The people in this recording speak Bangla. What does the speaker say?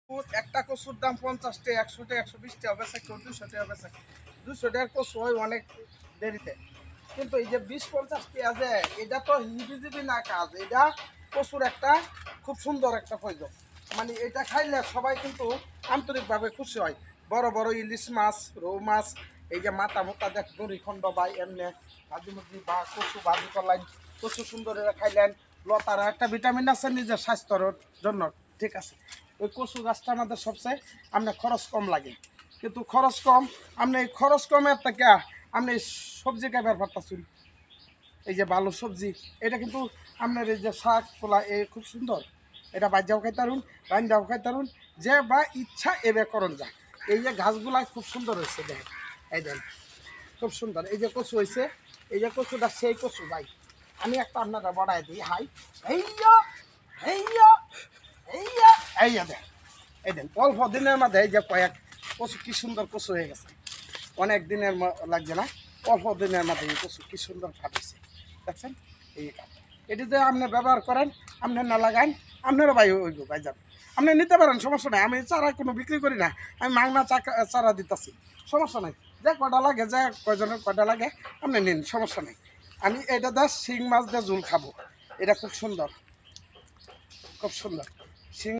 একটা কচুর দাম 50 টাকা, 100 টাকা, 120 টাকা বেচা, কেউ 200 টাকা বেচা। 200 টাকার কচু হয় অনেক দেরিতে, কিন্তু এই যে 20-50 টাকা যে এটা তো হিবিজিবি না কাজ, এটা কচুর একটা খুব সুন্দর একটা প্রয়োজন। মানে এটা খাইলে সবাই কিন্তু আন্তরিকভাবে খুশি হয়। বড় বড় ইলিশ মাছ, রৌ মাছ, এই যে মাথা মোটা দেখ দড়িখণ্ড বা এমনি ভাজি মুরগি বা কচু ভাজি করলেন, কচু সুন্দর খাইলেন, লতার একটা ভিটামিন আছে নিজের স্বাস্থ্যের জন্য, ঠিক আছে। ওই কচু গাছটা আমাদের সবচেয়ে আপনার খরচ কম লাগে, কিন্তু খরচ কম, আপনি এই খরচ কমের থেকে আপনি সবজি খাইবার পারতেছেন। এই যে ভালো সবজি, এটা কিন্তু আপনার এই যে শাক পোলা এ খুব সুন্দর, এটা বাজ্যাও খাইতারুন, রান্দাও খাইতারুন, যে বা ইচ্ছা এবে করণ যায়। এই যে গাছগুলা খুব সুন্দর হয়েছে, দেখেন এই দেন খুব সুন্দর। এই যে কচু হয়েছে, এই যে কচুটা সেই কচু ভাই, আমি একটা আপনারা বড়াই দিই হাই, এইয়া এইয়া এইয়া এইয়া দেখ, এই দেন অল্প দিনের মধ্যে এই যে কয়েক কচু কি সুন্দর কচু হয়ে গেছে, অনেক দিনের লাগছে না, অল্প দিনের মধ্যে এই কচু কি সুন্দর ফাটিছে দেখছেন। এই কাজ এটি যে আপনি ব্যবহার করেন, আপনি না লাগান, আপনারও ভাই হইব ভাই যান, আপনি নিতে পারেন, সমস্যা নাই। আমি চারা কোনো বিক্রি করি না, আমি মাংনা চারা দিতেছি, সমস্যা নাই। যে কটা লাগে, যে কয়জনের কটা লাগে আপনি নিন, সমস্যা নেই। আমি এটা দিয়ে শিং মাছ দিয়ে ঝোল খাবো, এটা খুব সুন্দর, খুব সুন্দর শিং